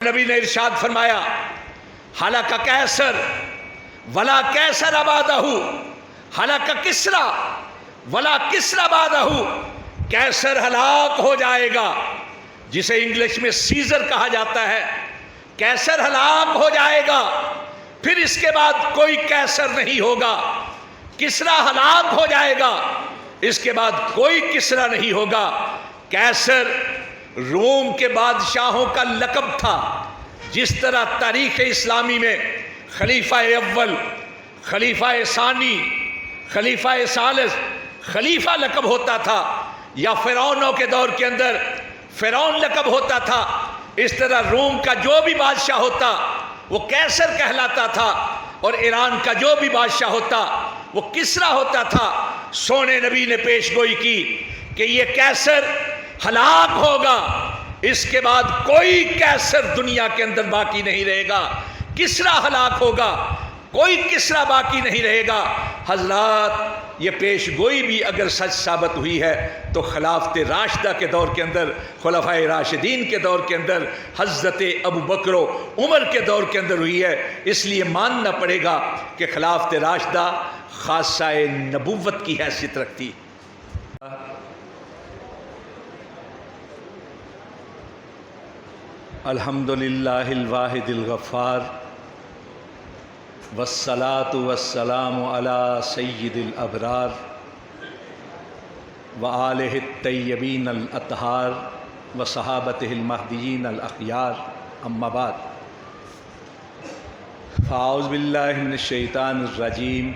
نبی نے ارشاد فرمایا ہلاک کیسر ولا کیسر بعدہ، ہلاک کسریٰ ولا کسریٰ بعدہ، کیسر ہلاک ہو جائے گا جسے انگلش میں سیزر کہا جاتا ہے، کیسر ہلاک ہو جائے گا پھر اس کے بعد کوئی کیسر نہیں ہوگا، کسریٰ ہلاک ہو جائے گا اس کے بعد کوئی کسریٰ نہیں ہوگا۔ کیسر روم کے بادشاہوں کا لقب تھا، جس طرح تاریخ اسلامی میں خلیفہ اول، خلیفہ ثانی، خلیفہ ثالث خلیفہ لقب ہوتا تھا، یا فرعونوں کے دور کے اندر فرعون لقب ہوتا تھا، اس طرح روم کا جو بھی بادشاہ ہوتا وہ کیسر کہلاتا تھا، اور ایران کا جو بھی بادشاہ ہوتا وہ کسریٰ ہوتا تھا۔ سونے نبی نے پیش گوئی کی کہ یہ کیسر ہلاک ہوگا، اس کے بعد کوئی کیسر دنیا کے اندر باقی نہیں رہے گا، کسریٰ ہلاک ہوگا، کوئی کسریٰ باقی نہیں رہے گا۔ حضرات یہ پیش گوئی بھی اگر سچ ثابت ہوئی ہے تو خلافت راشدہ کے دور کے اندر، خلفائے راشدین کے دور کے اندر، حضرت ابو بکر و عمر کے دور کے اندر ہوئی ہے، اس لیے ماننا پڑے گا کہ خلافت راشدہ خاصہ نبوت کی حیثیت رکھتی۔ الحمدللہ الواحد الغفار، والصلاة والسلام علی سید الابرار وآلہ الطیبین الاطہار وصحابتہ المہدیین الاخیار، اما بعد فاعوذ باللہ من الشیطان الرجیم،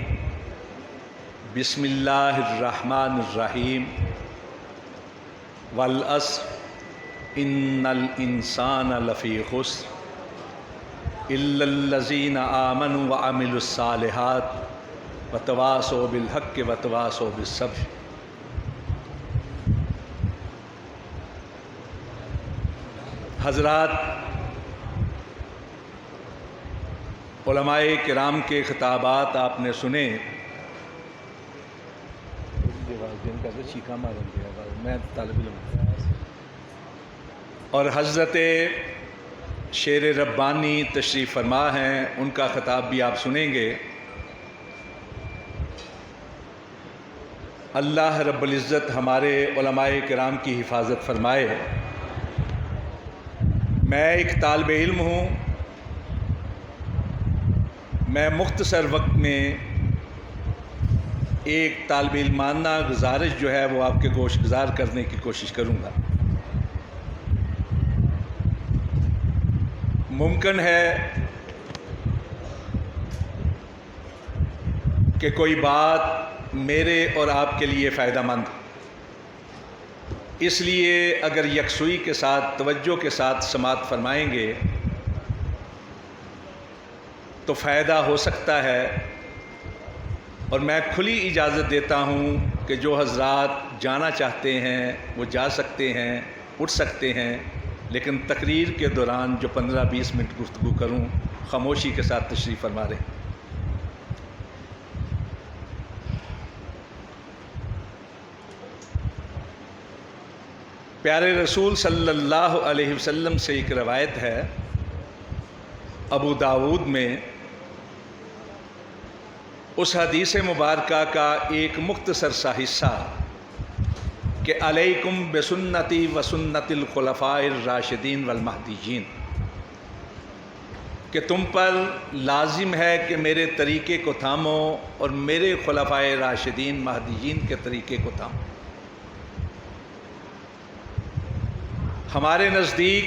بسم اللہ الرحمن الرحیم، والعصر ان الانسان لفی خسر الا الذین آمنوا وعملوا الصالحات وتواصوا بالحق وتواصوا بالصبر۔ حضرات، علماء کرام کے خطابات آپ نے سنے، میں طالب علم اور حضرت شیر ربانی تشریف فرما ہیں، ان کا خطاب بھی آپ سنیں گے۔ اللہ رب العزت ہمارے علماء کرام کی حفاظت فرمائے۔ میں ایک طالب علم ہوں، میں مختصر وقت میں ایک طالب علمانہ گزارش جو ہے وہ آپ کے گوش گزار کرنے کی کوشش کروں گا۔ ممکن ہے کہ کوئی بات میرے اور آپ کے لیے فائدہ مند، اس لیے اگر یکسوئی کے ساتھ توجہ کے ساتھ سماعت فرمائیں گے تو فائدہ ہو سکتا ہے، اور میں کھلی اجازت دیتا ہوں کہ جو حضرات جانا چاہتے ہیں وہ جا سکتے ہیں، اٹھ سکتے ہیں، لیکن تقریر کے دوران جو 15-20 منٹ گفتگو کروں خاموشی کے ساتھ تشریف فرما رہے ہیں۔ پیارے رسول صلی اللہ علیہ وسلم سے ایک روایت ہے ابو داود میں، اس حدیث مبارکہ کا ایک مختصر سا حصہ کہ علیکم بسنتی و سنت الخلفاء الراشدین والمہدیین، کہ تم پر لازم ہے کہ میرے طریقے کو تھامو اور میرے خلفاء راشدین مہدیین کے طریقے کو تھامو۔ ہمارے نزدیک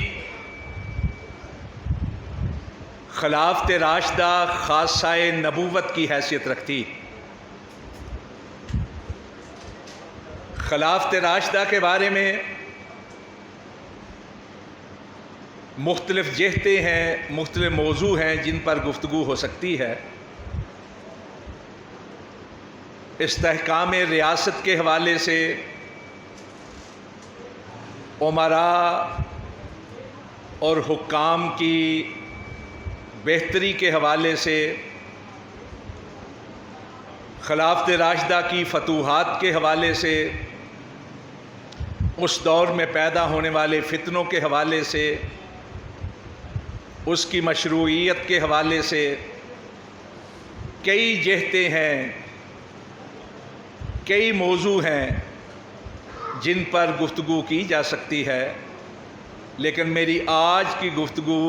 خلافت راشدہ خاصہ نبوت کی حیثیت رکھتی۔ خلافت راشدہ کے بارے میں مختلف جہتیں ہیں، مختلف موضوع ہیں جن پر گفتگو ہو سکتی ہے۔ استحکام ریاست کے حوالے سے، امراء اور حکام کی بہتری کے حوالے سے، خلافت راشدہ کی فتوحات کے حوالے سے، اس دور میں پیدا ہونے والے فتنوں کے حوالے سے، اس کی مشروعیت کے حوالے سے کئی جہتیں ہیں، کئی موضوع ہیں جن پر گفتگو کی جا سکتی ہے، لیکن میری آج کی گفتگو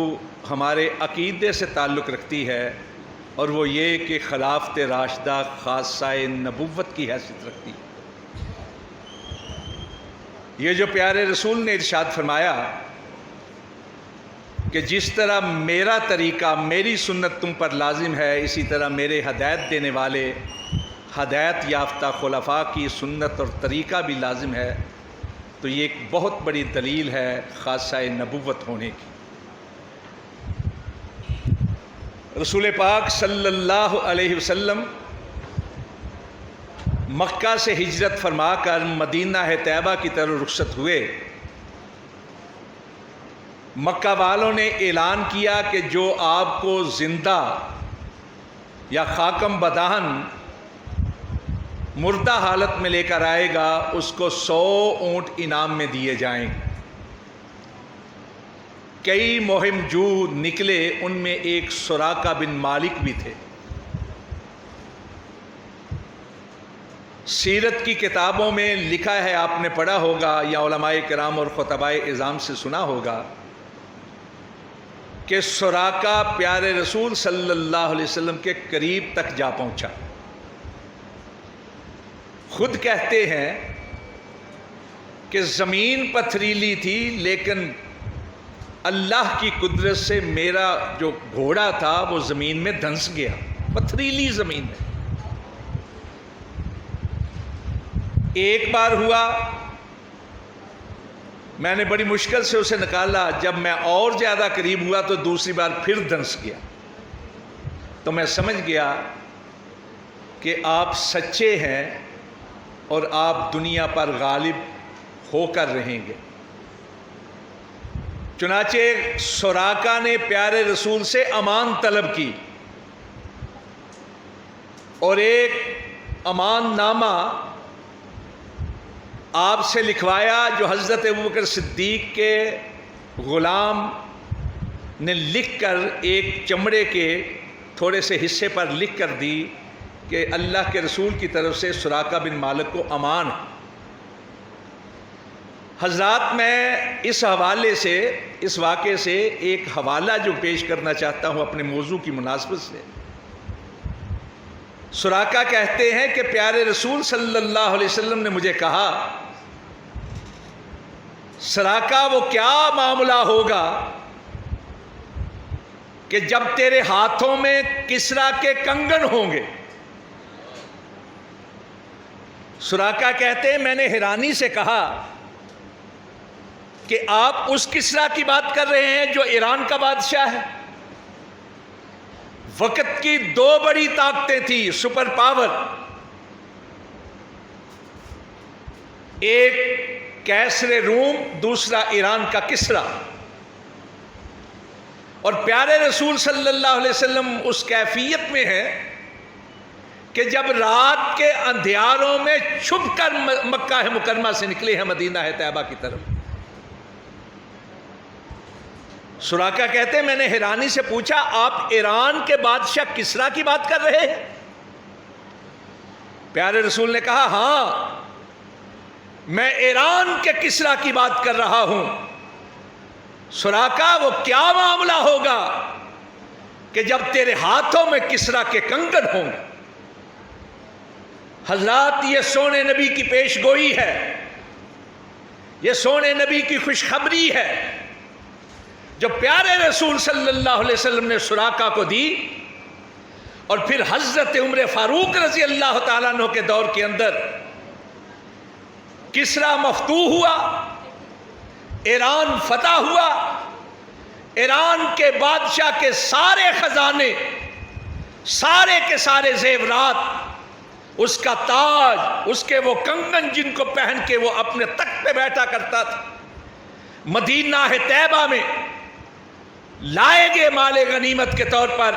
ہمارے عقیدے سے تعلق رکھتی ہے، اور وہ یہ کہ خلافت راشدہ خاصہ نبوت کی حیثیت رکھتی ہے۔ یہ جو پیارے رسول نے ارشاد فرمایا کہ جس طرح میرا طریقہ، میری سنت تم پر لازم ہے، اسی طرح میرے ہدایت دینے والے ہدایت یافتہ خلفاء کی سنت اور طریقہ بھی لازم ہے، تو یہ ایک بہت بڑی دلیل ہے خاصہ نبوت ہونے کی۔ رسول پاک صلی اللہ علیہ وسلم مکہ سے ہجرت فرما کر مدینہ طیبہ کی طرف رخصت ہوئے۔ مکہ والوں نے اعلان کیا کہ جو آپ کو زندہ یا خاکم بدہن مردہ حالت میں لے کر آئے گا اس کو 100 اونٹ انعام میں دیے جائیں گے۔ کئی مہم جو نکلے، ان میں ایک سراقہ بن مالک بھی تھے۔ سیرت کی کتابوں میں لکھا ہے، آپ نے پڑھا ہوگا یا علماء کرام اور خطباء اعظام سے سنا ہوگا کہ سراقہ پیارے رسول صلی اللہ علیہ وسلم کے قریب تک جا پہنچا۔ خود کہتے ہیں کہ زمین پتھریلی تھی، لیکن اللہ کی قدرت سے میرا جو گھوڑا تھا وہ زمین میں دھنس گیا، پتھریلی زمین میں۔ ایک بار ہوا، میں نے بڑی مشکل سے اسے نکالا، جب میں اور زیادہ قریب ہوا تو دوسری بار پھر دھنس گیا۔ تو میں سمجھ گیا کہ آپ سچے ہیں اور آپ دنیا پر غالب ہو کر رہیں گے۔ چنانچہ سراقہ نے پیارے رسول سے امان طلب کی اور ایک امان نامہ آپ سے لکھوایا، جو حضرت ابوبکر صدیق کے غلام نے لکھ کر ایک چمڑے کے تھوڑے سے حصے پر لکھ کر دی کہ اللہ کے رسول کی طرف سے سراقہ بن مالک کو امان ہے۔ حضرات، میں اس حوالے سے، اس واقعے سے ایک حوالہ جو پیش کرنا چاہتا ہوں اپنے موضوع کی مناسبت سے۔ سراقہ کہتے ہیں کہ پیارے رسول صلی اللہ علیہ وسلم نے مجھے کہا، سراقہ وہ کیا معاملہ ہوگا کہ جب تیرے ہاتھوں میں کسریٰ کے کنگن ہوں گے۔ سراقہ کہتے ہیں میں نے حیرانی سے کہا کہ آپ اس کسریٰ کی بات کر رہے ہیں جو ایران کا بادشاہ ہے؟ وقت کی 2 بڑی طاقتیں تھیں، سپر پاور، ایک کیسر روم، دوسرا ایران کا کسریٰ۔ اور پیارے رسول صلی اللہ علیہ وسلم اس کیفیت میں ہے کہ جب رات کے اندھیاروں میں چھپ کر مکہ مکرمہ سے نکلے ہیں مدینہ طیبہ کی طرف۔ سراقہ کہتے ہیں میں نے حیرانی سے پوچھا، آپ ایران کے بادشاہ کسریٰ کی بات کر رہے ہیں؟ پیارے رسول نے کہا ہاں، میں ایران کے کسریٰ کی بات کر رہا ہوں۔ سراقہ وہ کیا معاملہ ہوگا کہ جب تیرے ہاتھوں میں کسریٰ کے کنگن ہوں گے؟ حضرات، یہ سونے نبی کی پیش گوئی ہے، یہ سونے نبی کی خوشخبری ہے جو پیارے رسول صلی اللہ علیہ وسلم نے سراقہ کو دی، اور پھر حضرت عمر فاروق رضی اللہ تعالیٰ عنہ کے دور کے اندر کسریٰ مفتوح ہوا، ایران فتح ہوا، ایران کے بادشاہ کے سارے خزانے، سارے کے سارے زیورات، اس کا تاج، اس کے وہ کنگن جن کو پہن کے وہ اپنے تخت پہ بیٹھا کرتا تھا، مدینہ طیبہ میں لائے گئے مال غنیمت کے طور پر۔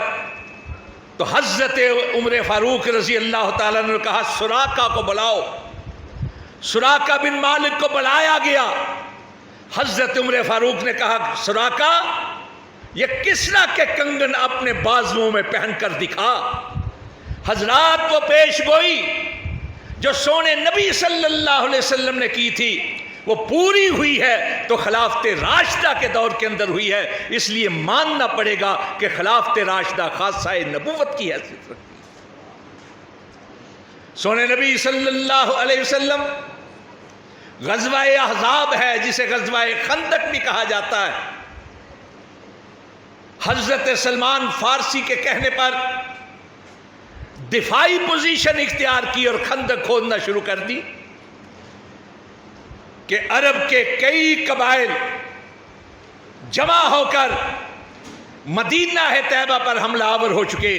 تو حضرت عمر فاروق رضی اللہ تعالیٰ نے کہا سراقہ کو بلاؤ۔ سراقہ بن مالک کو بلایا گیا۔ حضرت عمر فاروق نے کہا سراقہ، یہ کسرا کے کنگن اپنے بازوؤں میں پہن کر دکھا۔ حضرات وہ پیش گوئی جو سونے نبی صلی اللہ علیہ وسلم نے کی تھی وہ پوری ہوئی ہے تو خلافت راشدہ کے دور کے اندر ہوئی ہے، اس لیے ماننا پڑے گا کہ خلافت راشدہ خاصہ نبوت کی حیثیت رکھتی ہے۔ سونے نبی صلی اللہ علیہ وسلم غزوہ احزاب ہے جسے غزوہ خندق بھی کہا جاتا ہے، حضرت سلمان فارسی کے کہنے پر دفاعی پوزیشن اختیار کی اور خندق کھودنا شروع کر دی کہ عرب کے کئی قبائل جمع ہو کر مدینہ طیبہ پر حملہ آور ہو چکے۔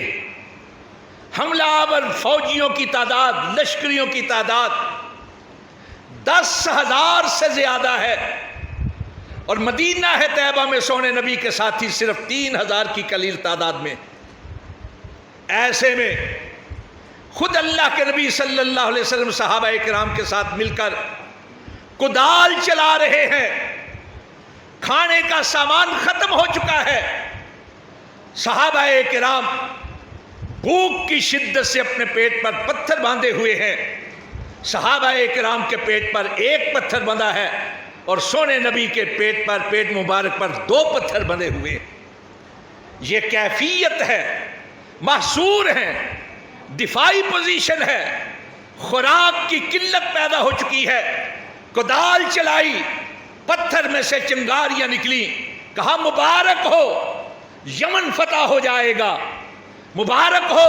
حملہ آور فوجیوں کی تعداد، لشکریوں کی تعداد 10,000 سے زیادہ ہے، اور مدینہ طیبہ میں سونے نبی کے ساتھی صرف 3,000 کی قلیل تعداد میں۔ ایسے میں خود اللہ کے نبی صلی اللہ علیہ وسلم صحابہ کرام کے ساتھ مل کر کدال چلا رہے ہیں، کھانے کا سامان ختم ہو چکا ہے، صحابہ کرام بھوک کی شدت سے اپنے پیٹ پر پتھر باندھے ہوئے ہیں۔ صحابہ کرام کے پیٹ پر ایک پتھر بندھا ہے اور سونے نبی کے پیٹ مبارک پر 2 پتھر بندھے ہوئے۔ یہ کیفیت ہے، محصور ہیں، دفاعی پوزیشن ہے، خوراک کی قلت پیدا ہو چکی ہے، کدال چلائی، پتھر میں سے چنگاریاں نکلی، کہا مبارک ہو یمن فتح ہو جائے گا، مبارک ہو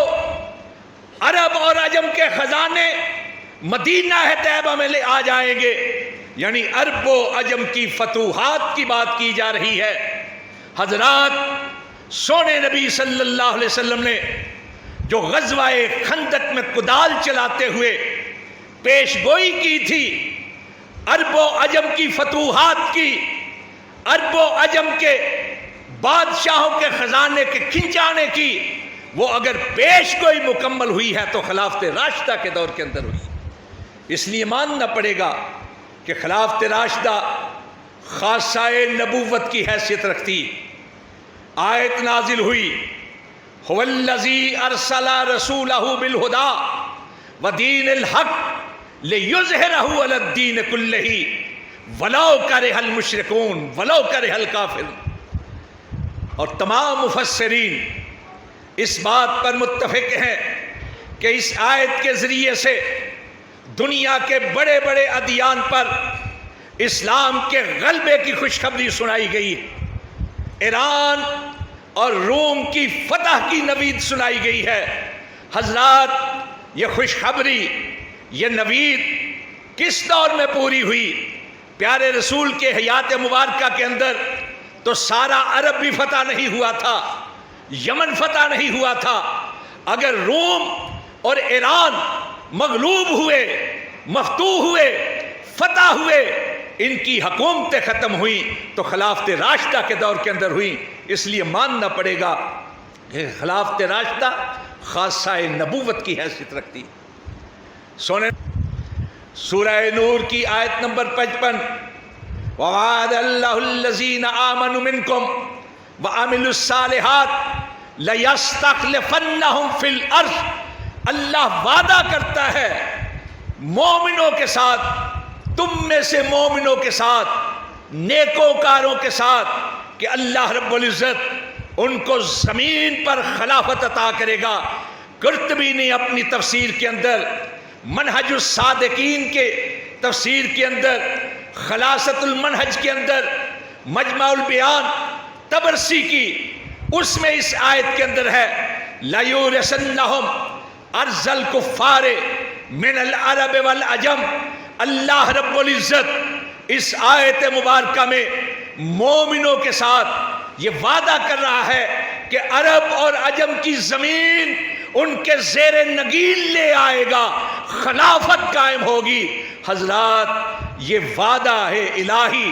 عرب اور عجم کے خزانے مدینہ طیبہ میں لے آ جائیں گے، یعنی عرب و عجم کی فتوحات کی بات کی جا رہی ہے۔ حضرات سونے نبی صلی اللہ علیہ وسلم نے جو غزوہ خندق میں کدال چلاتے ہوئے پیش گوئی کی تھی عرب و عجم کی فتوحات کی، عرب و عجم کے بادشاہوں کے خزانے کے کھنچانے کی، وہ اگر پیش گوئی مکمل ہوئی ہے تو خلافت راشدہ کے دور کے اندر ہوئی۔ اس لیے ماننا پڑے گا کہ خلافت راشدہ خاصہ نبوت کی حیثیت رکھتی۔ آیت نازل ہوئی هو الذی ارسل رسولہ بالہدی ودین الحق لیظہرہ علی الدین کلہ ولو کرہ المشرکون ولو کرہ الکافرون۔ اور تمام مفسرین اس بات پر متفق ہیں کہ اس آیت کے ذریعے سے دنیا کے بڑے بڑے ادیان پر اسلام کے غلبے کی خوشخبری سنائی گئی، ایران اور روم کی فتح کی نوید سنائی گئی ہے۔ حضرات یہ خوشخبری، یہ نوید کس دور میں پوری ہوئی؟ پیارے رسول کے حیات مبارکہ کے اندر تو سارا عرب بھی فتح نہیں ہوا تھا، یمن فتح نہیں ہوا تھا۔ اگر روم اور ایران مغلوب ہوئے، مفتوح ہوئے، فتح ہوئے، ان کی حکومتیں ختم ہوئیں تو خلافت راشدہ کے دور کے اندر ہوئیں۔ اس لیے ماننا پڑے گا کہ خلافت راشدہ خاصہ نبوت کی حیثیت رکھتی۔ سونے سورہ نور کی آیت نمبر 55 وَوَعَدَ اللَّهُ الَّذِينَ آمَنُوا مِنْكُمْ وَعَمِلُوا الصَّالِحَاتِ لَيَسْتَخْلِفَنَّهُمْ فِي الْأَرْضِ، اللہ وعدہ کرتا ہے مومنوں کے ساتھ، تم میں سے مومنوں کے ساتھ، نیکوکاروں کے ساتھ، کہ اللہ رب العزت ان کو زمین پر خلافت عطا کرے گا۔ قرطبی نے اپنی تفسیر کے اندر، منہج الصادقین کے تفسیر کے اندر، خلاصۃ المنہج کے اندر، مجمع البیان طبرسی کی، اس میں اس آیت کے اندر ہے لَيُورِثَنَّهُمْ أَرْضَ الْكُفَّارِ مِنَ الْعَرَبِ وَالْعَجَمِ۔ اللہ رب العزت اس آیت مبارکہ میں مومنوں کے ساتھ یہ وعدہ کر رہا ہے کہ عرب اور عجم کی زمین ان کے زیر نگین لے آئے گا، خلافت قائم ہوگی۔ حضرات یہ وعدہ ہے الہی،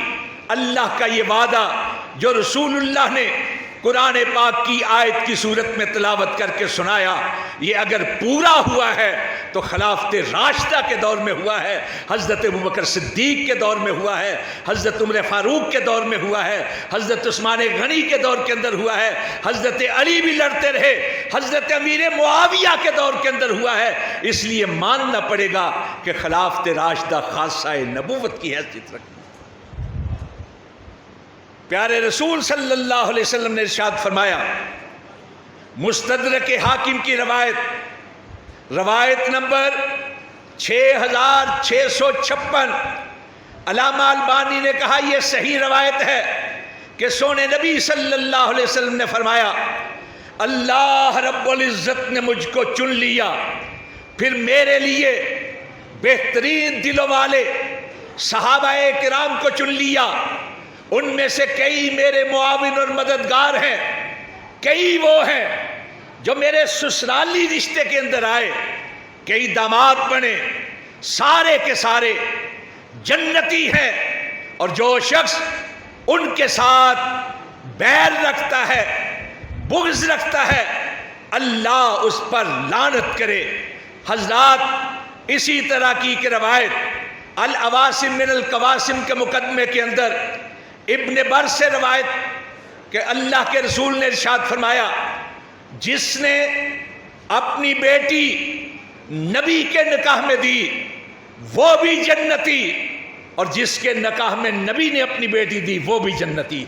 اللہ کا یہ وعدہ جو رسول اللہ نے قرآن پاک کی آیت کی صورت میں تلاوت کر کے سنایا. یہ اگر پورا ہوا ہے تو خلافت راشدہ کے دور میں ہوا ہے، حضرت ابوبکر صدیق کے دور میں ہوا ہے، حضرت عمر فاروق کے دور میں ہوا ہے، حضرت عثمان غنی کے دور کے اندر ہوا ہے، حضرت علی بھی لڑتے رہے، حضرت امیر معاویہ کے دور کے اندر ہوا ہے. اس لیے ماننا پڑے گا کہ خلافت راشدہ خاصہ نبوت کی حیثیت رکھتی. پیارے رسول صلی اللہ علیہ وسلم نے ارشاد فرمایا، مستدرک حاکم کی روایت نمبر 6656، علامہ البانی نے کہا یہ صحیح روایت ہے کہ سونے نبی صلی اللہ علیہ وسلم نے فرمایا، اللہ رب العزت نے مجھ کو چن لیا، پھر میرے لیے بہترین دلوں والے صحابہ کرام کو چن لیا. ان میں سے کئی میرے معاون اور مددگار ہیں، کئی وہ ہیں جو میرے سسرالی رشتے کے اندر آئے، کئی داماد بنے، سارے کے سارے جنتی ہیں. اور جو شخص ان کے ساتھ بیر رکھتا ہے، بغض رکھتا ہے، اللہ اس پر لعنت کرے. حضرات اسی طرح کی روایت العواصم من القواسم کے مقدمے کے اندر ابن بر سے روایت کہ اللہ کے رسول نے ارشاد فرمایا، جس نے اپنی بیٹی نبی کے نکاح میں دی وہ بھی جنتی، اور جس کے نکاح میں نبی نے اپنی بیٹی دی وہ بھی جنتی.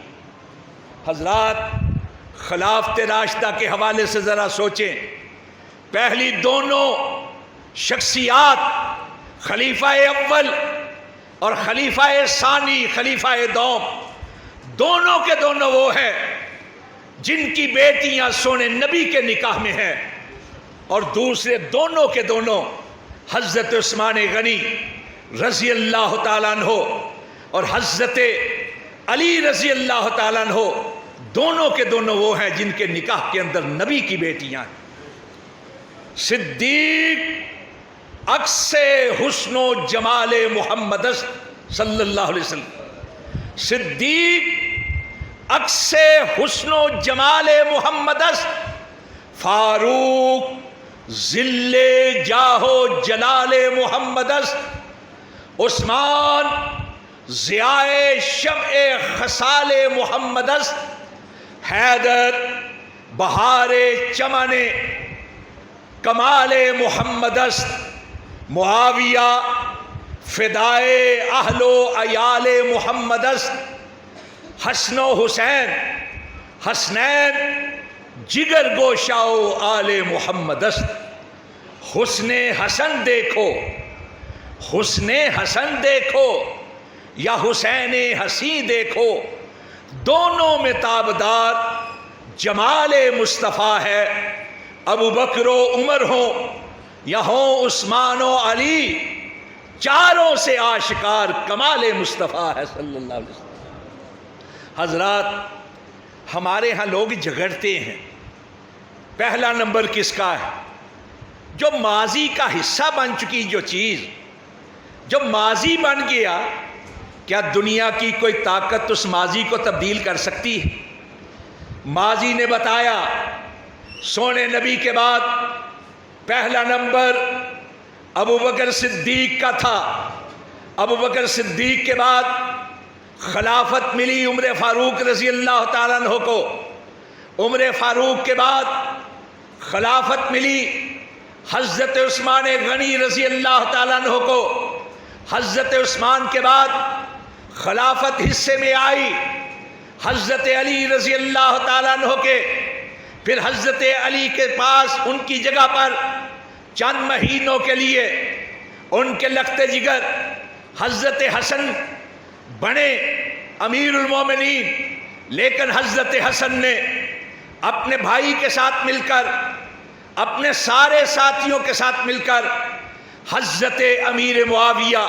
حضرات خلافت راشدہ کے حوالے سے ذرا سوچیں. پہلی دونوں شخصیات خلیفہ اول اور خلیفہ ثانی، خلیفہ دوم، دونوں کے دونوں وہ ہیں جن کی بیٹیاں سونے نبی کے نکاح میں ہیں، اور دوسرے دونوں کے دونوں حضرت عثمان غنی رضی اللہ تعالیٰ عنہ اور حضرت علی رضی اللہ تعالیٰ عنہ، دونوں کے دونوں وہ ہیں جن کے نکاح کے اندر نبی کی بیٹیاں ہیں. صدیق عکس حسن و جمال محمد صلی اللہ علیہ وسلم، صدیق عکس حسن و جمال محمد، فاروق ذل جاہ و جلال محمد، عثمان ضیاء شمع خصال محمد، حیدر بہار چمن کمال محمد، معاویہ فدائے اہل و عیال محمد، حسن و حسین حسنین جگر گوشہ و آل محمد. حسن حسن دیکھو، حسن حسن دیکھو یا حسین حسین دیکھو، دونوں میں تابدار جمال مصطفیٰ ہے. ابو بکر و عمر ہوں یا ہوں عثمان و علی، چاروں سے آشکار کمال مصطفیٰ ہے صلی اللہ علیہ وسلم. حضرات ہمارے ہاں لوگ جھگڑتے ہیں، پہلا نمبر کس کا ہے؟ جو ماضی کا حصہ بن چکی جو چیز، جو ماضی بن گیا، کیا دنیا کی کوئی طاقت اس ماضی کو تبدیل کر سکتی ہے؟ ماضی نے بتایا سونے نبی کے بعد پہلا نمبر ابو بکر صدیق کا تھا. ابو بکر صدیق کے بعد خلافت ملی عمر فاروق رضی اللہ تعالیٰ عنہ کو. عمر فاروق کے بعد خلافت ملی حضرت عثمان غنی رضی اللہ تعالیٰ عنہ کو. حضرت عثمان کے بعد خلافت حصے میں آئی حضرت علی رضی اللہ تعالیٰ عنہ کے. پھر حضرت علی کے پاس ان کی جگہ پر چند مہینوں کے لیے ان کے لخت جگر حضرت حسن بنے امیر المومنین. لیکن حضرت حسن نے اپنے بھائی کے ساتھ مل کر، اپنے سارے ساتھیوں کے ساتھ مل کر حضرت امیر معاویہ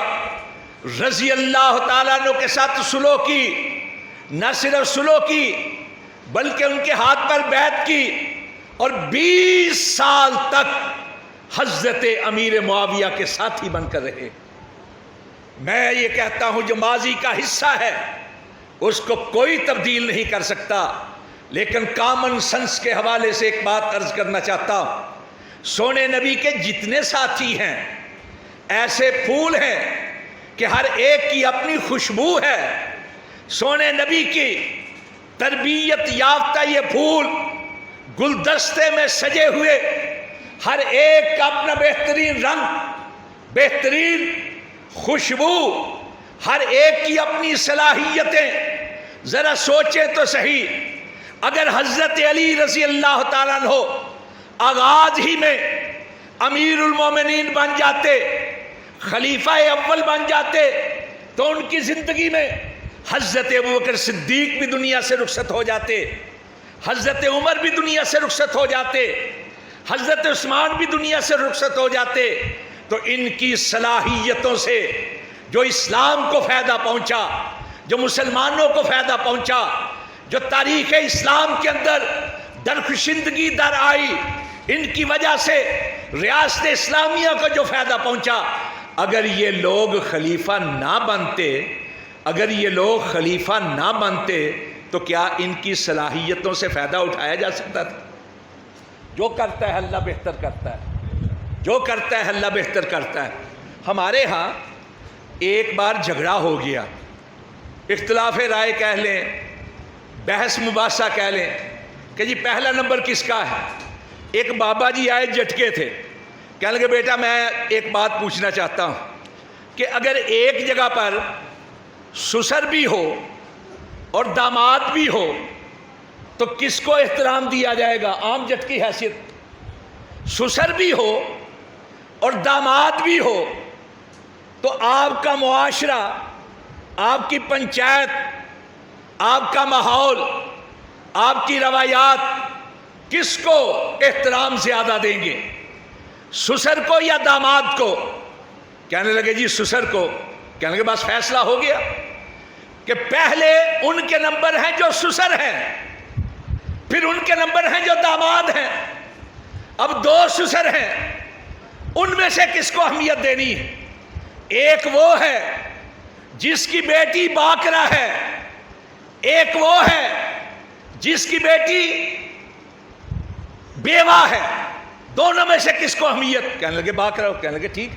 رضی اللہ تعالیٰ عنہ کے ساتھ سلوک کی. نہ صرف سلوک کی بلکہ ان کے ہاتھ پر بیعت کی، اور 20 سال تک حضرت امیر معاویہ کے ساتھی بن کر رہے. میں یہ کہتا ہوں جو ماضی کا حصہ ہے اس کو کوئی تبدیل نہیں کر سکتا. لیکن کامن سنس کے حوالے سے ایک بات عرض کرنا چاہتا ہوں، سونے نبی کے جتنے ساتھی ہیں ایسے پھول ہیں کہ ہر ایک کی اپنی خوشبو ہے۔ سونے نبی کی تربیت یافتہ یہ پھول گلدستے میں سجے ہوئے، ہر ایک کا اپنا بہترین رنگ، بہترین خوشبو، ہر ایک کی اپنی صلاحیتیں۔ ذرا سوچیں تو صحیح، اگر حضرت علی رضی اللہ تعالیٰ عنہ آغاز ہی میں امیر المومنین بن جاتے، خلیفہ اول بن جاتے، تو ان کی زندگی میں حضرت ابوبکر صدیق بھی دنیا سے رخصت ہو جاتے، حضرت عمر بھی دنیا سے رخصت ہو جاتے، حضرت عثمان بھی دنیا سے رخصت ہو جاتے۔ تو ان کی صلاحیتوں سے جو اسلام کو فائدہ پہنچا، جو مسلمانوں کو فائدہ پہنچا، جو تاریخ اسلام کے اندر درخشندگی در آئی، ان کی وجہ سے ریاست اسلامیہ کو جو فائدہ پہنچا، اگر یہ لوگ خلیفہ نہ بنتے، اگر یہ لوگ خلیفہ نہ بنتے تو کیا ان کی صلاحیتوں سے فائدہ اٹھایا جا سکتا تھا؟ جو کرتا ہے اللہ بہتر کرتا ہے، جو کرتا ہے اللہ بہتر کرتا ہے۔ ہمارے ہاں ایک بار جھگڑا ہو گیا، اختلاف رائے کہہ لیں، بحث مباحثہ کہہ لیں کہ جی پہلا نمبر کس کا ہے۔ ایک بابا جی آئے جھٹکے تھے، کہنے لگے بیٹا میں ایک بات پوچھنا چاہتا ہوں کہ اگر ایک جگہ پر سسر بھی ہو اور داماد بھی ہو تو کس کو احترام دیا جائے گا؟ عام جج کی حیثیت سسر بھی ہو اور داماد بھی ہو تو آپ کا معاشرہ، آپ کی پنچایت، آپ کا ماحول، آپ کی روایات کس کو احترام زیادہ دیں گے، سسر کو یا داماد کو؟ کہنے لگے جی سسر کو۔ کہنے لگے بس فیصلہ ہو گیا کہ پہلے ان کے نمبر ہیں جو سسر ہیں، پھر ان کے نمبر ہیں جو داماد ہیں۔ اب دو سسر ہیں، ان میں سے کس کو اہمیت دینی ہے؟ ایک وہ ہے جس کی بیٹی باکرہ ہے، ایک وہ ہے جس کی بیٹی بیوہ ہے، دونوں میں سے کس کو اہمیت؟ کہنے لگے باکرہ۔ کہنے لگے ٹھیک،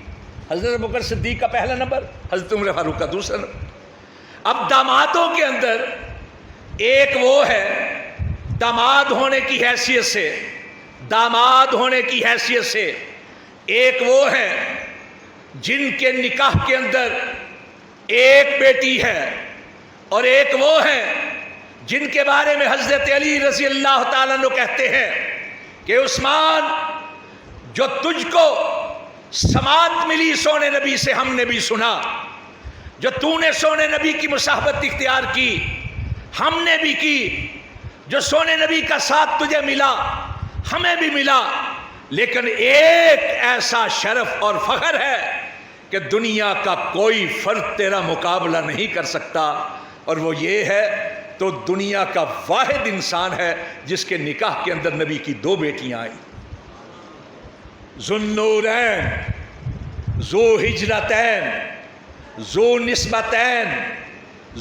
حضرت ابوبکر صدیق کا پہلا نمبر، حضرت عمر فاروق کا دوسرا نمبر۔ اب دامادوں کے اندر ایک وہ ہے داماد ہونے کی حیثیت سے، داماد ہونے کی حیثیت سے ایک وہ ہے جن کے نکاح کے اندر ایک بیٹی ہے، اور ایک وہ ہے جن کے بارے میں حضرت علی رضی اللہ تعالیٰ عنہ کہتے ہیں کہ عثمان جو تجھ کو سماعت ملی سونے نبی سے ہم نے بھی سنا، جو تو نے سونے نبی کی مصاحبت اختیار کی ہم نے بھی کی، جو سونے نبی کا ساتھ تجھے ملا ہمیں بھی ملا، لیکن ایک ایسا شرف اور فخر ہے کہ دنیا کا کوئی فرد تیرا مقابلہ نہیں کر سکتا، اور وہ یہ ہے تو دنیا کا واحد انسان ہے جس کے نکاح کے اندر نبی کی دو بیٹیاں آئیں، ذو النورین، ذو ہجرتین، ذو نسبتین،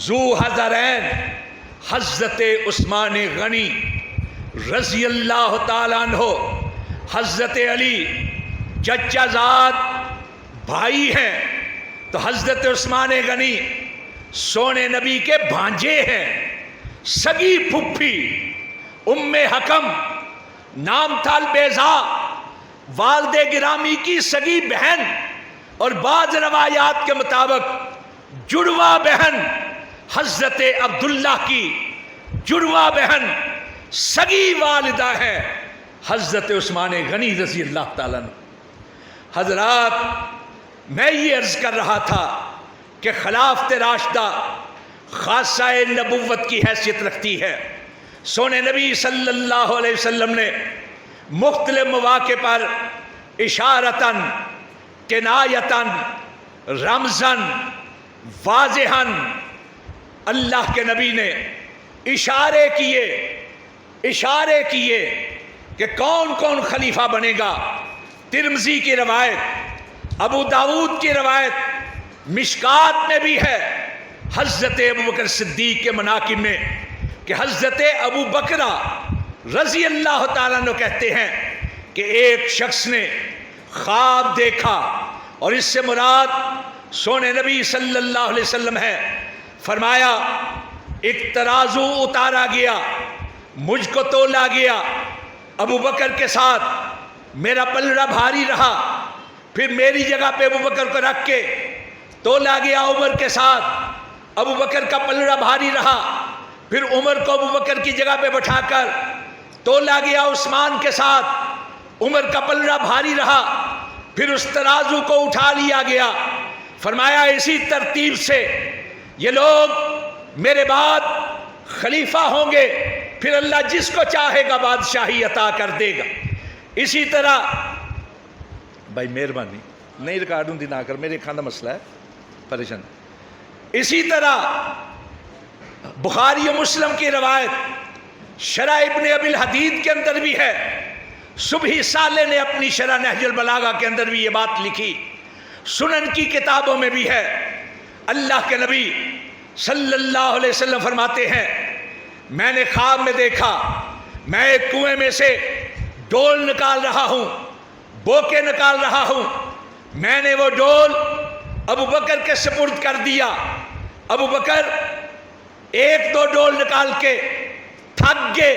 ذو حضرین، حضرت عثمان غنی رضی اللہ تعالیٰ عنہ۔ حضرت علی چچا زاد بھائی ہیں تو حضرت عثمان غنی سونے نبی کے بھانجے ہیں، سگی پھپھی ام حکم نام تھا البیضاء، والد گرامی کی سگی بہن، اور بعض روایات کے مطابق جڑواں بہن حضرت عبداللہ کی جڑواں بہن سگی والدہ ہے حضرت عثمان غنی رضی اللہ تعالیٰ عنہ۔ حضرات میں یہ عرض کر رہا تھا کہ خلافت راشدہ خاصہ نبوت کی حیثیت رکھتی ہے۔ سونے نبی صلی اللہ علیہ وسلم نے مختلف مواقع پر اشارتاً، کنایتاً، رمزاً، واضحاً اللہ کے نبی نے اشارے کیے کہ کون کون خلیفہ بنے گا۔ ترمذی کی روایت، ابو داود کی روایت، مشکات میں بھی ہے، حضرت ابوبکر صدیق کے مناقب میں کہ حضرت ابو بکر رضی اللہ تعالیٰ عنہ کہتے ہیں کہ ایک شخص نے خواب دیکھا، اور اس سے مراد سونے نبی صلی اللہ علیہ وسلم ہے۔ فرمایا ایک ترازو اتارا گیا، مجھ کو تولا گیا، ابو بکر کے ساتھ میرا پلڑا بھاری رہا، پھر میری جگہ پہ ابو بکر کو رکھ کے تولا گیا عمر کے ساتھ، ابو بکر کا پلڑا بھاری رہا، پھر عمر کو ابو بکر کی جگہ پہ بٹھا کر تولا گیا عثمان کے ساتھ، عمر کا پلڑا بھاری رہا، پھر اس ترازو کو اٹھا لیا گیا۔ فرمایا اسی ترتیب سے یہ لوگ میرے بعد خلیفہ ہوں گے، پھر اللہ جس کو چاہے گا بادشاہی عطا کر دے گا۔ اسی طرح بھائی مہربانی نہیں ریکارڈ ہوں دی نہ کر، میرے کھانا مسئلہ ہے پریشان۔ اسی طرح بخاری و مسلم کی روایت شرح ابن ابی الحدید کے اندر بھی ہے، صبحی صالح نے اپنی شرح نہج البلاغہ کے اندر بھی یہ بات لکھی، سنن کی کتابوں میں بھی ہے۔ اللہ کے نبی صلی اللہ علیہ وسلم فرماتے ہیں میں نے خواب میں دیکھا میں ایک کنویں میں سے ڈول نکال رہا ہوں، بوکے نکال رہا ہوں، میں نے وہ ڈول ابو بکر کے سپرد کر دیا۔ ابو بکر ایک دو ڈول نکال کے تھک گئے،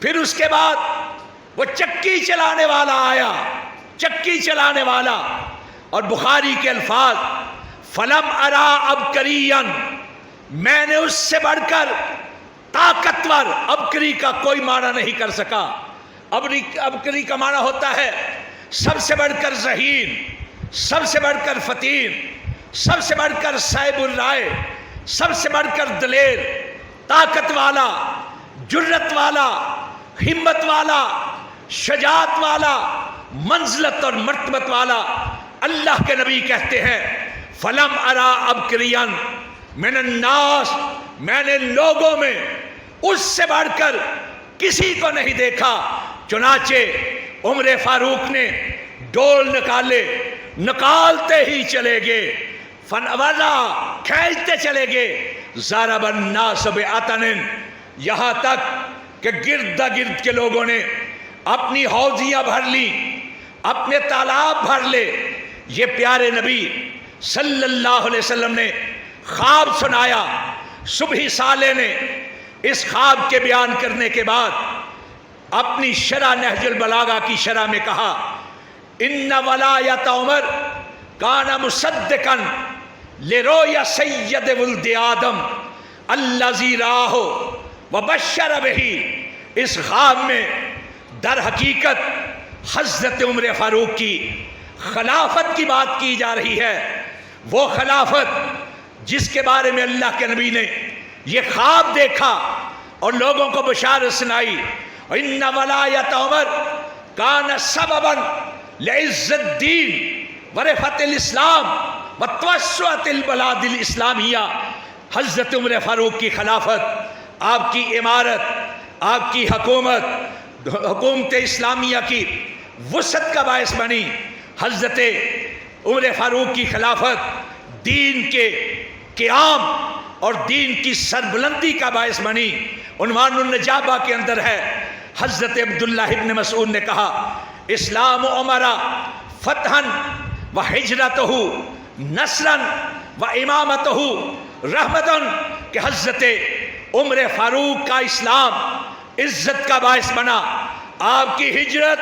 پھر اس کے بعد وہ چکی چلانے والا آیا، چکی چلانے والا، اور بخاری کے الفاظ فلم ارا ابکرین، میں نے اس سے بڑھ کر طاقتور، ابکری کا کوئی معنی نہیں کر سکا، ابکری کا معنی ہوتا ہے سب سے بڑھ کر ذہین، سب سے بڑھ کر فتین، سب سے بڑھ کر صاحب الرائے، سب سے بڑھ کر دلیر، طاقت والا، جرت والا، ہمت والا، شجاعت والا، منزلت اور مرتبت والا۔ اللہ کے نبی کہتے ہیں فلم ارا ابکرین من الناس، میں نے لوگوں میں اس سے بڑھ کر کسی کو نہیں دیکھا۔ چنانچہ عمر فاروق نے ڈول نکالے، نکالتے ہی چلے گئے، فنورا کھینچتے چلے گئے، ضرب الناس بعطن، یہاں تک کہ گرد گرد کے لوگوں نے اپنی حوضیاں بھر لی، اپنے تالاب بھر لے۔ یہ پیارے نبی صلی اللہ علیہ وسلم نے خواب سنایا۔ صبحی صالح نے اس خواب کے بیان کرنے کے بعد اپنی شرح نہج البلاغہ کی شرح میں کہا ان ولایت عمر کان مصدقا لرؤیا سید ولد آدم الذی راہ وبشر بہ۔ اس خواب میں در حقیقت حضرت عمر فاروق کی خلافت کی بات کی جا رہی ہے، وہ خلافت جس کے بارے میں اللہ کے نبی نے یہ خواب دیکھا اور لوگوں کو بشارت سنائی۔ ان ولایت عمر کان سببا لعز الدین ورفعت الاسلام وتوسعت البلاد الاسلامیہ۔ حضرت عمر فاروق کی خلافت، آپ کی عمارت، آپ کی حکومت اسلامیہ کی وسعت کا باعث بنی۔ حضرت عمر فاروق کی خلافت دین کے قیام اور دین کی سربلندی کا باعث بنی۔ عنوان النجابہ کے اندر ہے، حضرت عبداللہ ابن مسعود نے کہا اسلام عمر فتحا و ہجرتہ نصرا و امامتہ رحمتا، کہ حضرت عمر فاروق کا اسلام عزت کا باعث بنا، آپ کی ہجرت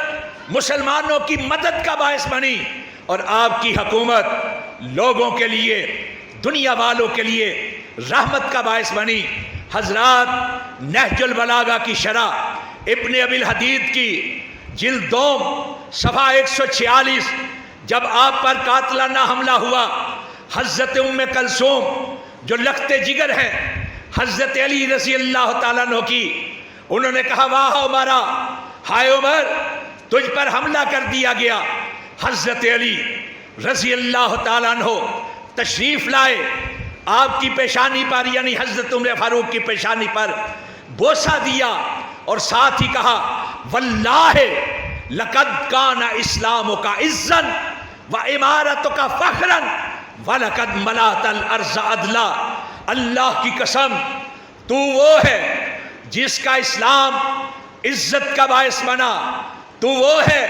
مسلمانوں کی مدد کا باعث بنی، اور آپ کی حکومت لوگوں کے لیے، دنیا والوں کے لیے رحمت کا باعث بنی۔ حضرات نہج البلاغہ کی شرح ابن ابی الحدید کی جلد 2 صفحہ 146، جب آپ پر قاتلانہ حملہ ہوا، حضرت ام کلثوم جو لخت جگر ہیں حضرت علی رضی اللہ تعالیٰ عنہ کی، انہوں نے کہا واہ عمرہ، ہائے عمر تجھ پر حملہ کر دیا گیا۔ حضرت علی رضی اللہ تعالیٰ عنہ تشریف لائے، آپ کی پیشانی پر یعنی حضرت عمر فاروق کی پیشانی پر بوسہ دیا، اور ساتھ ہی کہا واللہ لقد کان اسلامک عزا و امارتک فخرا ولقد ملأت الارض عدلا۔ اللہ کی قسم تو وہ ہے جس کا اسلام عزت کا باعث بنا، تو وہ ہے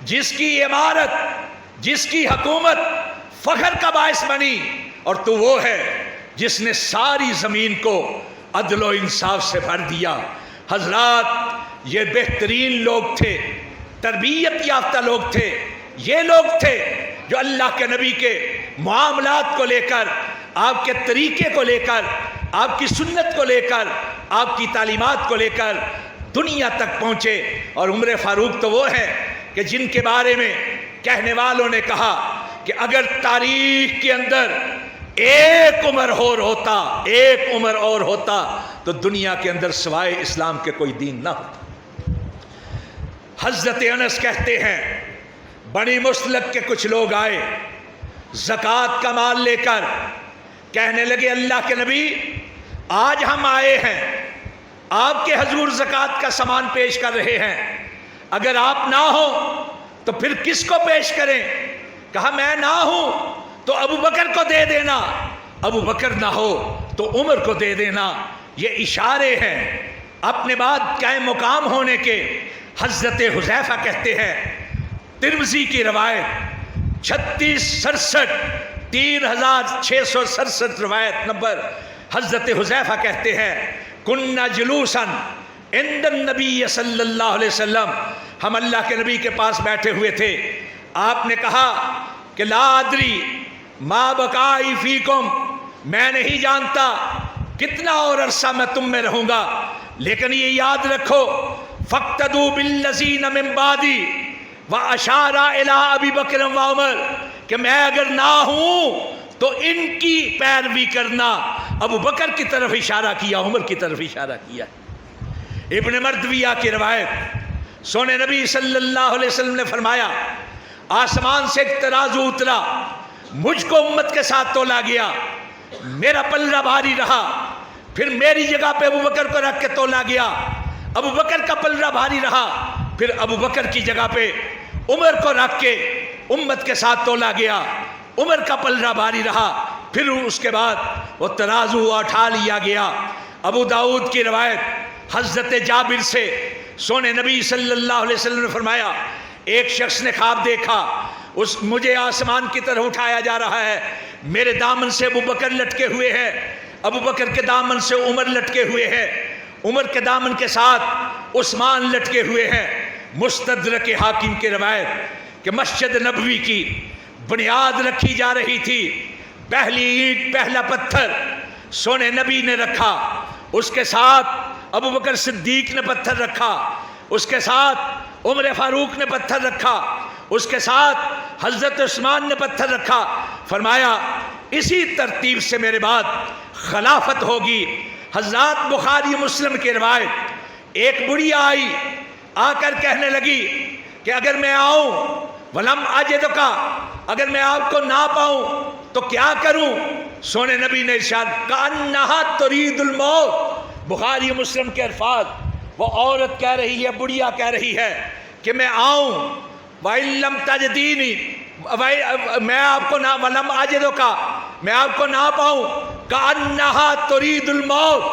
جس کی عمارت، جس کی حکومت فخر کا باعث بنی، اور تو وہ ہے جس نے ساری زمین کو عدل و انصاف سے بھر دیا۔ حضرات، یہ بہترین لوگ تھے، تربیت یافتہ لوگ تھے، یہ لوگ تھے جو اللہ کے نبی کے معاملات کو لے کر، آپ کے طریقے کو لے کر، آپ کی سنت کو لے کر، آپ کی تعلیمات کو لے کر دنیا تک پہنچے۔ اور عمر فاروق تو وہ ہیں کہ جن کے بارے میں کہنے والوں نے کہا کہ اگر تاریخ کے اندر ایک عمر اور ہوتا تو دنیا کے اندر سوائے اسلام کے کوئی دین نہ ہوتا۔ حضرت انس کہتے ہیں بنی مستلق کے کچھ لوگ آئے زکوٰۃ کا مال لے کر، کہنے لگے اللہ کے نبی آج ہم آئے ہیں، آپ کے حضور زکوٰۃ کا سامان پیش کر رہے ہیں، اگر آپ نہ ہوں تو پھر کس کو پیش کریں؟ کہا میں نہ ہوں تو ابو بکر کو دے دینا، ابو بکر نہ ہو تو عمر کو دے دینا۔ یہ اشارے ہیں اپنے بعد قائم مقام ہونے کے۔ حضرت حذیفہ کہتے ہیں، ترمذی کی روایت 3667 روایت نمبر، حضرت حذیفہ کہتے ہیں کننا جلوسا عند النبی صلی اللہ علیہ وسلم، ہم اللہ کے نبی کے پاس بیٹھے ہوئے تھے، آپ نے کہا کہ لا ادری ما بقائی فیکم، میں نہیں جانتا کتنا اور عرصہ میں تم میں رہوں گا، لیکن یہ یاد رکھو فاقتدوا بالذین من بعدی واشار الی ابی بکر و عمر، کہ میں اگر نہ ہوں تو ان کی پیروی کرنا۔ ابو بکر کی طرف اشارہ کیا، عمر کی طرف اشارہ کیا۔ ابن مردویہ کی روایت، سونے نبی صلی اللہ علیہ وسلم نے فرمایا آسمان سے ایک ترازو اترا، مجھ کو امت کے ساتھ تولا گیا، میرا پلڑا بھاری رہا، پھر میری جگہ پہ ابو بکر کو رکھ کے تولا گیا، ابو بکر کا پلڑا بھاری رہا، پھر ابو بکر کی جگہ پہ عمر کو رکھ کے امت کے ساتھ تولا گیا، عمر کا پلڑا بھاری رہا، پھر اس کے بعد وہ ترازو اٹھا لیا گیا۔ ابو داؤد کی روایت حضرت جابر سے، سونے نبی صلی اللہ علیہ وسلم نے فرمایا ایک شخص نے خواب دیکھا، مجھے آسمان کی طرف اٹھایا جا رہا ہے، میرے دامن سے ابو بکر لٹکے ہوئے ہیں، ابو بکر کے دامن سے عمر لٹکے ہوئے ہیں، عمر کے دامن کے ساتھ عثمان لٹکے ہوئے ہیں۔ مستدرک حاکم کی روایت کہ مسجد نبوی کی بنیاد رکھی جا رہی تھی، پہلی اینٹ پہلا پتھر سونے نبی نے رکھا، اس کے ساتھ ابو بکر صدیق نے پتھر رکھا، اس کے ساتھ عمر فاروق نے پتھر رکھا، اس کے ساتھ حضرت عثمان نے پتھر رکھا۔ فرمایا اسی ترتیب سے میرے بعد خلافت ہوگی۔ حضرات بخاری مسلم کی روایت، ایک بڑھیا آئی، آ کر کہنے لگی کہ اگر میں آؤں ولم اجدکا، اگر میں آپ کو نہ پاؤں تو کیا کروں؟ سونے نبی نے ارشاد کانہا ترید الموت، بخاری مسلم کے الفاظ، وہ عورت کہہ رہی ہے، بڑھیا کہہ رہی ہے کہ میں آؤں وَإِن لَمْ تَجِدِينِ، میں آپ کو نہ وَلَمْ أَجِدْكَ، میں آپ کو نہ پاؤں، كَأَنَّهَا تُرِيدُ الْمَوْتِ،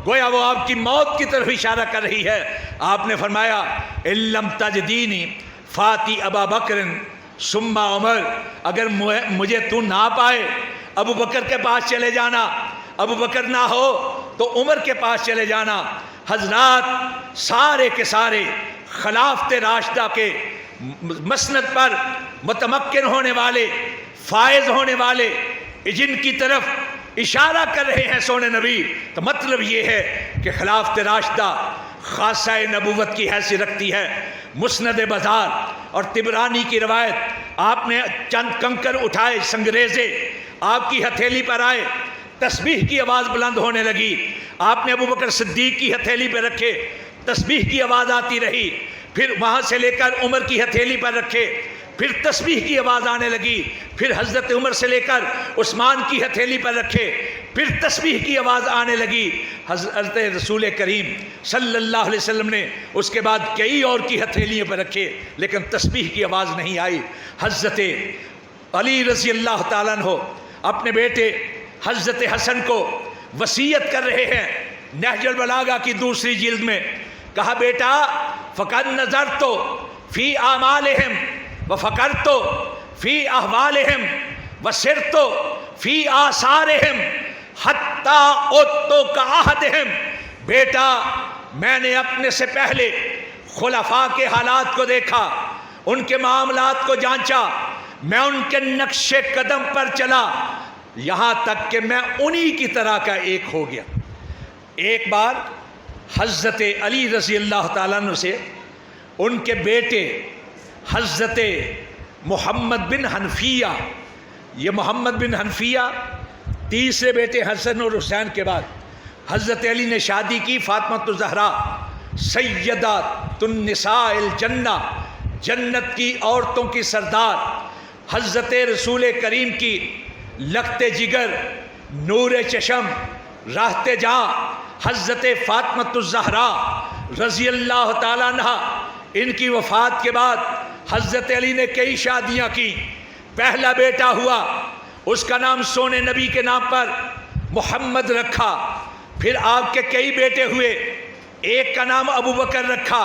گویا وہ آپ کی موت کی طرف اشارہ کر رہی ہے۔ آپ نے فرمایا إِن لَمْ تَجِدِينِ فَاتِ أَبَا بَكْرٍ ثُمَّ عُمَرٍ، اگر مجھے تو نہ پائے ابو بکر کے پاس چلے جانا، ابو بکر نہ ہو تو عمر کے پاس چلے جانا۔ حضرات سارے کے سارے خلافت راشدہ کے مسند پر متمکن ہونے والے، فائز ہونے والے، جن کی طرف اشارہ کر رہے ہیں سونے نبی، تو مطلب یہ ہے کہ خلافت راشدہ خاصہ نبوت کی حیثیت رکھتی ہے۔ مسند بازار اور طبرانی کی روایت، آپ نے چند کنکر اٹھائے، سنگریزے آپ کی ہتھیلی پر آئے، تسبیح کی آواز بلند ہونے لگی، آپ نے ابو بکر صدیق کی ہتھیلی پہ رکھے، تسبیح کی آواز آتی رہی، پھر وہاں سے لے کر عمر کی ہتھیلی پر رکھے، پھر تسبیح کی آواز آنے لگی، پھر حضرت عمر سے لے کر عثمان کی ہتھیلی پر رکھے، پھر تسبیح کی آواز آنے لگی۔ حضرت رسول کریم صلی اللہ علیہ وسلم نے اس کے بعد کئی اور کی ہتھیلیوں پر رکھے، لیکن تسبیح کی آواز نہیں آئی۔ حضرت علی رضی اللہ تعالیٰ عنہ اپنے بیٹے حضرت حسن کو وصیت کر رہے ہیں نہج البلاغہ کی دوسری جلد میں کہا بیٹا فقد نظرت فی اعمالہم وفکرت فی احوالہم وسرت فی آثارہم حتی عدت کعہدہم. بیٹا میں نے اپنے سے پہلے خلفاء کے حالات کو دیکھا، ان کے معاملات کو جانچا، میں ان کے نقش قدم پر چلا، یہاں تک کہ میں انہی کی طرح کا ایک ہو گیا. ایک بار حضرت علی رضی اللہ تعالیٰ عنہ سے ان کے بیٹے حضرت محمد بن حنفیہ، یہ محمد بن حنفیہ تیسرے بیٹے حسن اور حسین کے بعد حضرت علی نے شادی کی فاطمہ الزہرا سیدات النساء الجنہ، جنت کی عورتوں کی سردار، حضرت رسول کریم کی لخت جگر، نور چشم، راحت جاں حضرت فاطمہ الزہرا رضی اللہ تعالیٰ عنہ. ان کی وفات کے بعد حضرت علی نے کئی شادیاں کی. پہلا بیٹا ہوا، اس کا نام سونے نبی کے نام پر محمد رکھا. پھر آپ کے کئی بیٹے ہوئے، ایک کا نام ابو بکر رکھا،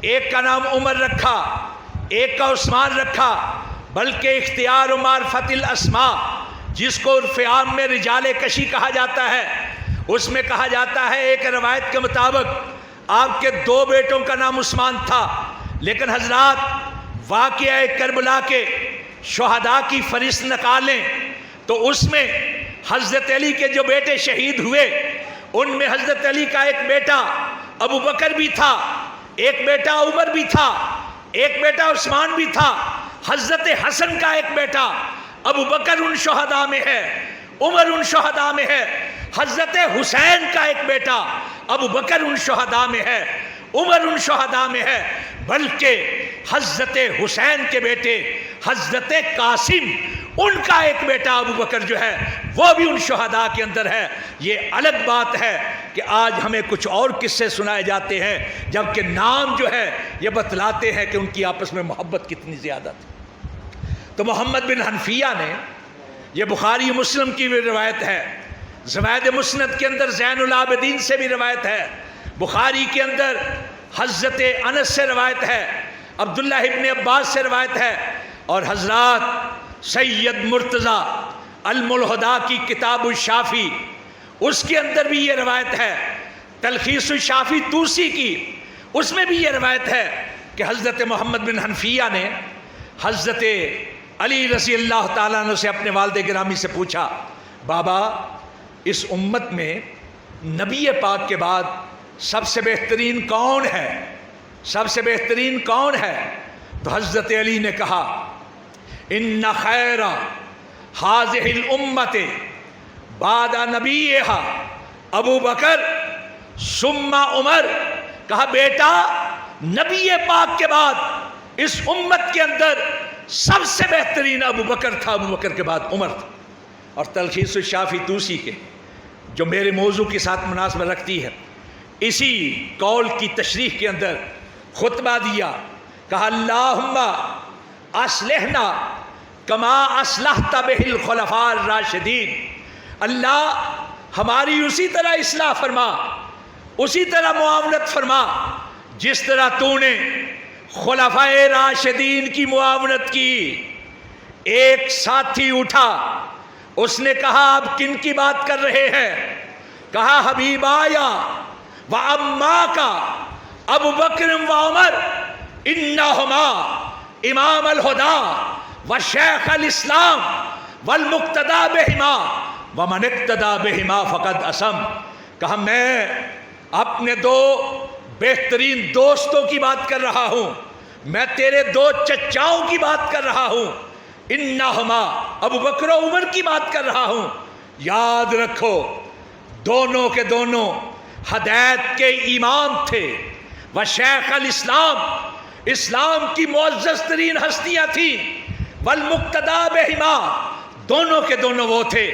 ایک کا نام عمر رکھا، ایک کا عثمان رکھا. بلکہ اختیار و معرفت الاسماء جس کو عرف عام میں رجال کشی کہا جاتا ہے، اس میں کہا جاتا ہے ایک روایت کے مطابق آپ کے 2 بیٹوں کا نام عثمان تھا. لیکن حضرات واقعہ کربلا کے شہداء کی فہرست نکالیں تو اس میں حضرت علی کے جو بیٹے شہید ہوئے ان میں حضرت علی کا ایک بیٹا ابو بکر بھی تھا، ایک بیٹا عمر بھی تھا، ایک بیٹا عثمان بھی تھا. حضرت حسن کا ایک بیٹا ابو بکر ان شہداء میں ہے، عمر ان شہداء میں ہے. حضرت حسین کا ایک بیٹا ابو بکر ان شہداء میں ہے، عمر ان شہداء میں ہے. بلکہ حضرت حسین کے بیٹے حضرت قاسم، ان کا ایک بیٹا ابو بکر جو ہے وہ بھی ان شہداء کے اندر ہے. یہ الگ بات ہے کہ آج ہمیں کچھ اور قصے سنائے جاتے ہیں، جبکہ نام جو ہے یہ بتلاتے ہیں کہ ان کی آپس میں محبت کتنی زیادہ تھی. تو محمد بن حنفیہ نے، یہ بخاری مسلم کی بھی روایت ہے، زوائد مسند کے اندر زین العابدین سے بھی روایت ہے، بخاری کے اندر حضرت انس سے روایت ہے، عبداللہ ابن عباس سے روایت ہے، اور حضرات سید مرتضی الملحدہ کی کتاب الشافی اس کے اندر بھی یہ روایت ہے، تلخیص الشافی توسی کی اس میں بھی یہ روایت ہے کہ حضرت محمد بن حنفیہ نے حضرت علی رضی اللہ تعالیٰ عنہ سے اپنے والد گرامی سے پوچھا، بابا اس امت میں نبی پاک کے بعد سب سے بہترین کون ہے، سب سے بہترین کون ہے؟ تو حضرت علی نے کہا ان خیر ہذہ الامت بعد نبیہا ابو بکر ثم عمر. کہا بیٹا نبی پاک کے بعد اس امت کے اندر سب سے بہترین ابو بکر تھا، ابو بکر کے بعد عمر تھا. اور تلخیص الشافی توسی کے جو میرے موضوع کے ساتھ مناسبت رکھتی ہے، اسی قول کی تشریح کے اندر خطبہ دیا، کہا اللہم اصلحنا کما اصلحت بہ الخلفاء الراشدین. اللہ ہماری اسی طرح اصلاح فرما، اسی طرح معاونت فرما جس طرح تو نے خلفاء راشدین کی معاونت کی. ایک ساتھی اٹھا، اس نے کہا آپ کن کی بات کر رہے ہیں؟ کہا حبیبایا و اماکا ابو بکر و عمر انہما امام الہدا و شیخ الاسلام والمقتدى بہما ومن اقتدى بہما فقد اسم. کہا میں اپنے 2 بہترین دوستوں کی بات کر رہا ہوں، میں تیرے 2 چچاؤں کی بات کر رہا ہوں، انہما ابو بکر و عمر کی بات کر رہا ہوں. یاد رکھو دونوں کے دونوں ہدایت کے امام تھے، و شیخ الاسلام، اسلام کی معزز ترین ہستیاں تھیں، والمقتدى بہما، دونوں کے دونوں وہ تھے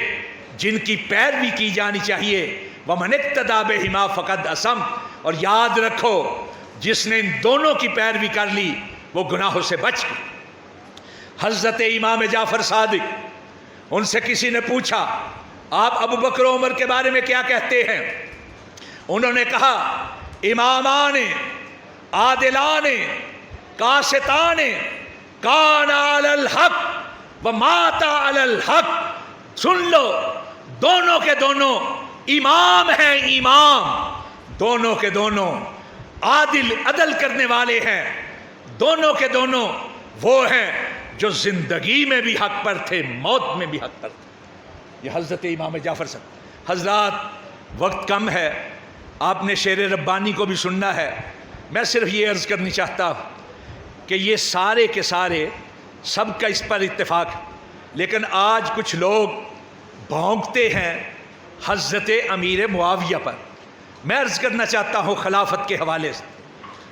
جن کی پیروی کی جانی چاہیے، ومن اقتدى بہما فقد اسم. اور یاد رکھو جس نے ان دونوں کی پیروی کر لی وہ گناہوں سے بچ گئے. حضرت امام جعفر صادق، ان سے کسی نے پوچھا آپ ابو بکر و عمر کے بارے میں کیا کہتے ہیں؟ انہوں نے کہا امامان عادلان قاسطان کان علی الحق و مات علی الحق. سن لو، دونوں کے دونوں امام ہیں، امام دونوں کے دونوں عدل کرنے والے ہیں. دونوں کے دونوں وہ ہیں جو زندگی میں بھی حق پر تھے، موت میں بھی حق پر تھے. یہ حضرت امام جعفر صاحب. حضرات وقت کم ہے، آپ نے شعر ربانی کو بھی سننا ہے. میں صرف یہ عرض کرنی چاہتا ہوں کہ یہ سارے کے سارے سب کا اس پر اتفاق ہے، لیکن آج کچھ لوگ بھونکتے ہیں حضرت امیر معاویہ پر. میں عرض کرنا چاہتا ہوں خلافت کے حوالے سے،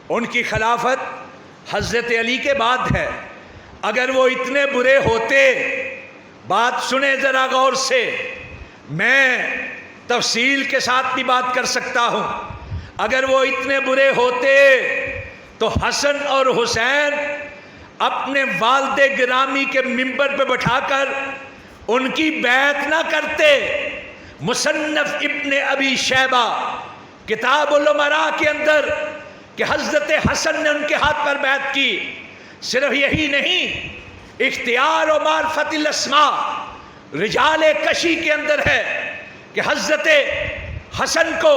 ان کی خلافت حضرت علی کے بعد ہے. اگر وہ اتنے برے ہوتے، بات سنیں ذرا غور سے، میں تفصیل کے ساتھ بھی بات کر سکتا ہوں. اگر وہ اتنے برے ہوتے تو حسن اور حسین اپنے والد گرامی کے منبر پہ بٹھا کر ان کی بیعت نہ کرتے. مصنف ابن ابی شیبہ کتاب الامراء کے اندر کہ حضرت حسن نے ان کے ہاتھ پر بیعت کی. صرف یہی نہیں، اختیار و معرفت الاسماء رجال کشی کے اندر ہے کہ حضرت حسن کو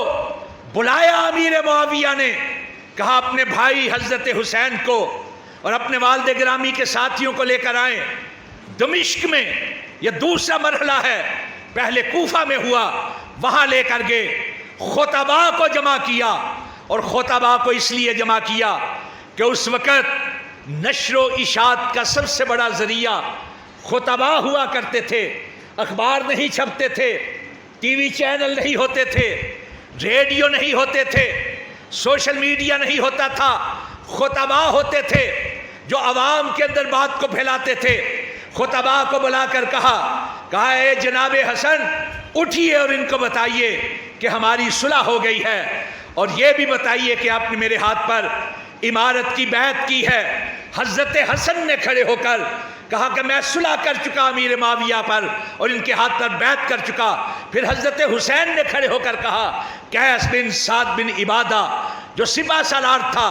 بلایا امیر معاویہ نے، کہا اپنے بھائی حضرت حسین کو اور اپنے والد گرامی کے ساتھیوں کو لے کر آئیں. دمشق میں یہ دوسرا مرحلہ ہے، پہلے کوفہ میں ہوا، وہاں لے کر گئے. خطباء کو جمع کیا، اور خطباء کو اس لیے جمع کیا کہ اس وقت نشر و اشاعت کا سب سے بڑا ذریعہ خطباء ہوا کرتے تھے. اخبار نہیں چھپتے تھے، ٹی وی چینل نہیں ہوتے تھے، ریڈیو نہیں ہوتے تھے، سوشل میڈیا نہیں ہوتا تھا. خطباء ہوتے تھے جو عوام کے اندر بات کو پھیلاتے تھے. خطباء کو بلا کر کہا اے جناب حسن اٹھیے اور ان کو بتائیے کہ ہماری صلح ہو گئی ہے، اور یہ بھی بتائیے کہ آپ نے میرے ہاتھ پر امارت کی بیعت کی ہے. حضرت حسن نے کھڑے ہو کر کہا کہ میں صلح کر چکا امیر معاویہ پر اور ان کے ہاتھ پر بیعت کر چکا. پھر حضرت حسین نے کھڑے ہو کر کہا قیس بن سعد بن عبادہ جو سپہ سالار تھا،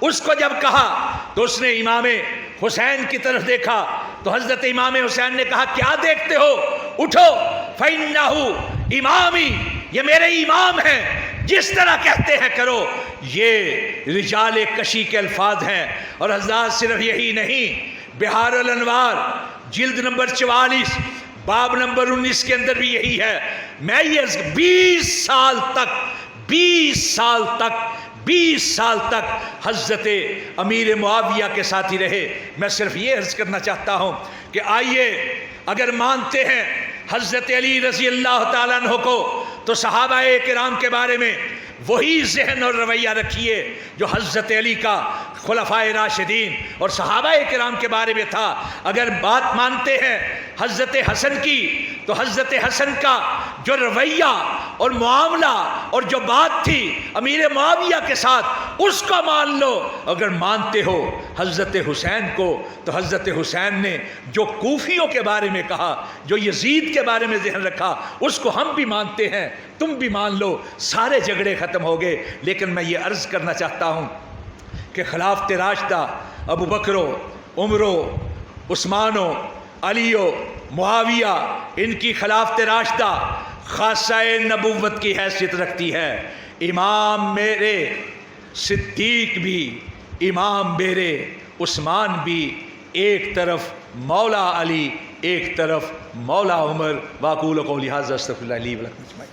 اس کو جب کہا تو اس نے امام حسین کی طرف دیکھا تو حضرت امام حسین نے کہا کیا دیکھتے ہو، اٹھو، فَإِنَّهُ امامی، یہ میرے امام ہیں، جس طرح کہتے ہیں کرو. یہ رجال کشی کے الفاظ ہیں. اور حضرات صرف یہی نہیں، بہار الانوار جلد نمبر 44 باب نمبر 19 کے اندر بھی یہی ہے. میں یہ 20 سال تک حضرت امیر معاویہ کے ساتھ ہی رہے. میں صرف یہ عرض کرنا چاہتا ہوں کہ آئیے اگر مانتے ہیں حضرت علی رضی اللہ تعالیٰ عنہ کو تو صحابہ کرام کے بارے میں وہی ذہن اور رویہ رکھیے جو حضرت علی کا، خلفائے راشدین اور صحابہ کرام کے بارے میں تھا. اگر بات مانتے ہیں حضرت حسن کی تو حضرت حسن کا جو رویہ اور معاملہ اور جو بات تھی امیر معاویہ کے ساتھ اس کو مان لو. اگر مانتے ہو حضرت حسین کو تو حضرت حسین نے جو کوفیوں کے بارے میں کہا، جو یزید کے بارے میں ذہن رکھا، اس کو ہم بھی مانتے ہیں، تم بھی مان لو. سارے جھگڑے ختم ہو گئے. لیکن میں یہ عرض کرنا چاہتا ہوں کہ خلافت راشدہ ابو بکرو، عمرو، عثمانو، علیو، معاویہ، ان کی خلافت راشدہ خاصہ نبوت کی حیثیت رکھتی ہے. امام میرے صدیق بھی، امام میرے عثمان بھی، ایک طرف مولا علی، ایک طرف مولا عمر. واقول قولی ھذا استغفر اللہ لی ولکم اجمعین.